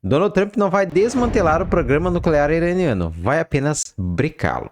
Donald Trump não vai desmantelar o programa nuclear iraniano, vai apenas brecá-lo.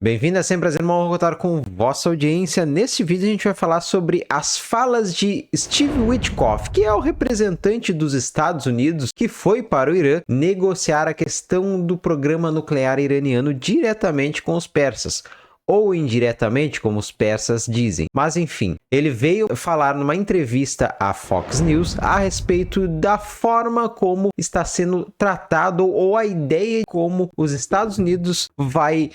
Bem-vindo, é sempre um prazer contar com vossa audiência. Neste vídeo a gente vai falar sobre as falas de Steve Witkoff, que é o representante dos Estados Unidos que foi para o Irã negociar a questão do programa nuclear iraniano diretamente com os persas. Ou indiretamente, como os persas dizem. Mas enfim, ele veio falar numa entrevista à Fox News a respeito da forma como está sendo tratado ou a ideia de como os Estados Unidos vai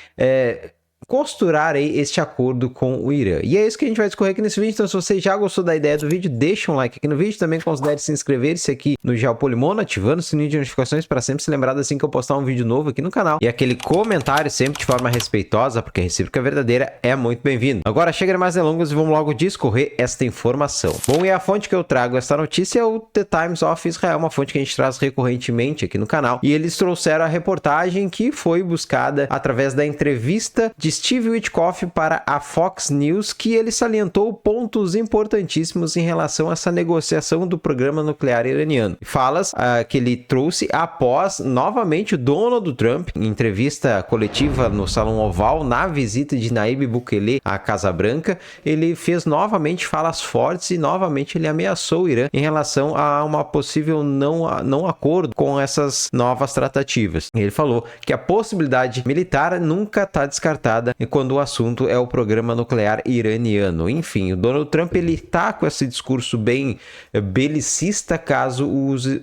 costurar aí este acordo com o Irã. E é isso que a gente vai discorrer aqui nesse vídeo. Então, se você já gostou da ideia do vídeo, deixa um like aqui no vídeo. Também considere se inscrever-se aqui no Geopolimono, ativando o sininho de notificações para sempre se lembrar assim que eu postar um vídeo novo aqui no canal. E aquele comentário sempre de forma respeitosa, porque a recíproca verdadeira é muito bem-vindo. Agora, chega de mais delongas e vamos logo discorrer esta informação. Bom, e a fonte que eu trago esta notícia é o The Times of Israel, uma fonte que a gente traz recorrentemente aqui no canal. E eles trouxeram a reportagem que foi buscada através da entrevista de Steve Witkoff para a Fox News, que ele salientou pontos importantíssimos em relação a essa negociação do programa nuclear iraniano. Falas que ele trouxe após, novamente, o Donald Trump, em entrevista coletiva no Salão Oval, na visita de Nayib Bukele à Casa Branca, ele fez novamente falas fortes e novamente ele ameaçou o Irã em relação a uma possível não acordo com essas novas tratativas. Ele falou que a possibilidade militar nunca está descartada quando o assunto é o programa nuclear iraniano. Enfim, o Donald Trump ele tá com esse discurso bem belicista caso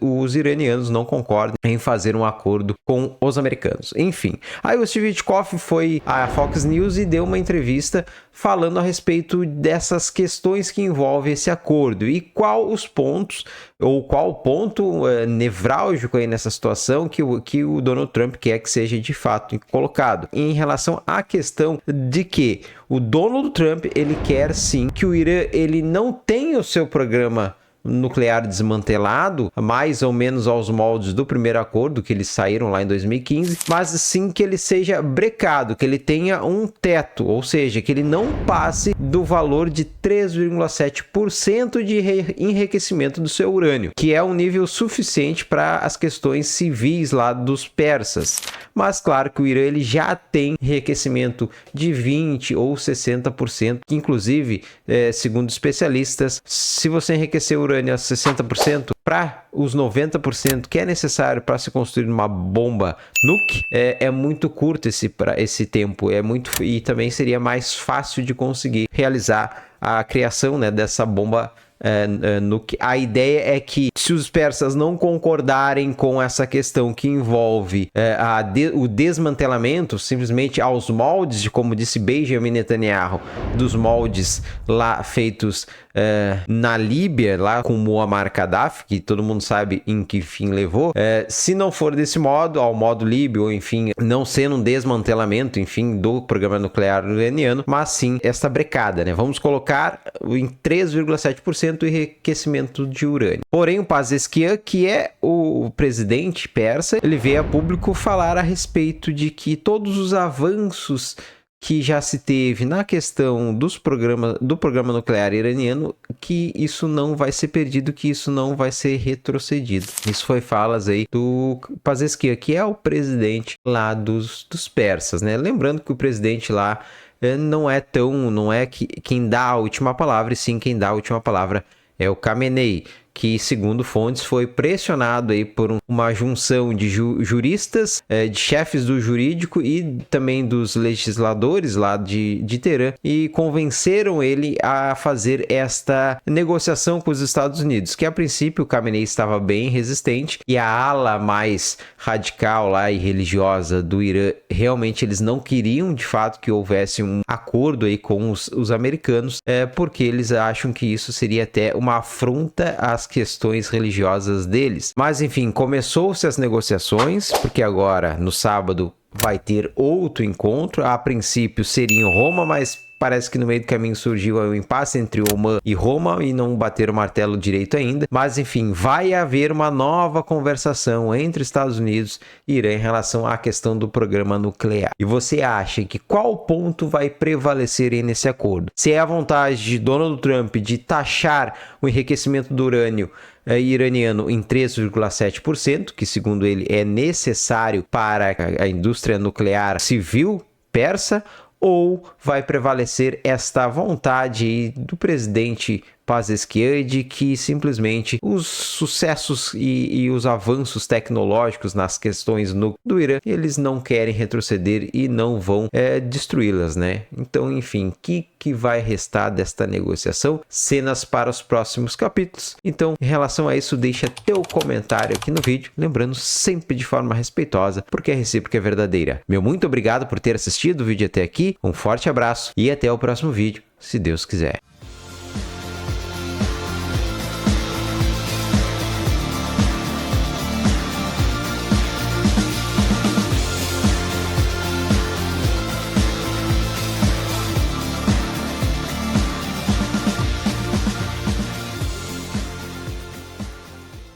os iranianos não concordem em fazer um acordo com os americanos. Enfim, aí o Steve Witkoff foi à Fox News e deu uma entrevista falando a respeito dessas questões que envolvem esse acordo e qual os pontos ou qual ponto nevrálgico aí nessa situação que o Donald Trump quer que seja de fato colocado. Em relação à questão de que o Donald Trump ele quer sim que o Irã ele não tenha o seu programa nuclear desmantelado, mais ou menos aos moldes do primeiro acordo que eles saíram lá em 2015, mas sim que ele seja brecado, que ele tenha um teto, ou seja, que ele não passe do valor de 3,7% de enriquecimento do seu urânio, que é um nível suficiente para as questões civis lá dos persas. Mas claro que o Irã ele já tem enriquecimento de 20 ou 60%, que inclusive, segundo especialistas, se você enriquecer o urânio a 60% para os 90% que é necessário para se construir uma bomba nuke, é muito curto esse tempo, e também seria mais fácil de conseguir realizar a criação, né, dessa bomba nuke. A ideia é que se os persas não concordarem com essa questão que envolve o desmantelamento simplesmente aos moldes, de como disse Benjamin Netanyahu, dos moldes lá feitos na Líbia, lá com Muammar Gaddafi, que todo mundo sabe em que fim levou, se não for desse modo, ao modo líbio, ou enfim, não sendo um desmantelamento, enfim, do programa nuclear iraniano, mas sim esta brecada, né? Vamos colocar em 3,7% o enriquecimento de urânio. Porém, o Pezeshkian, que é o presidente persa, ele veio a público falar a respeito de que todos os avanços que já se teve na questão do programa nuclear iraniano, que isso não vai ser perdido, que isso não vai ser retrocedido. Isso foi falas aí do Pezeshkian, que é o presidente lá dos persas, né? Lembrando que o presidente lá não é quem dá a última palavra, e sim quem dá a última palavra é o Khamenei, que, segundo fontes, foi pressionado aí por uma junção de juristas, de chefes do jurídico e também dos legisladores lá de Teherã, e convenceram ele a fazer esta negociação com os Estados Unidos, que a princípio o Khamenei estava bem resistente, e a ala mais radical lá e religiosa do Irã, realmente eles não queriam de fato que houvesse um acordo aí com os americanos, porque eles acham que isso seria até uma afronta às questões religiosas deles. Mas enfim, começou-se as negociações, porque agora no sábado vai ter outro encontro. A princípio seria em Roma, mas parece que no meio do caminho surgiu o impasse entre Omã e Roma e não bateram o martelo direito ainda. Mas enfim, vai haver uma nova conversação entre Estados Unidos e Irã em relação à questão do programa nuclear. E você acha que qual ponto vai prevalecer aí nesse acordo? Se é a vontade de Donald Trump de taxar o enriquecimento do urânio iraniano em 3,7%, que segundo ele é necessário para a indústria nuclear civil persa, ou vai prevalecer esta vontade do presidente Pezeshkian de que simplesmente os sucessos e os avanços tecnológicos nas questões do Irã, eles não querem retroceder e não vão destruí-las, né? Então, enfim, o que vai restar desta negociação? Cenas para os próximos capítulos. Então, em relação a isso, deixa teu comentário aqui no vídeo, lembrando sempre de forma respeitosa, porque a recíproca é verdadeira. Meu muito obrigado por ter assistido o vídeo até aqui, um forte abraço e até o próximo vídeo, se Deus quiser.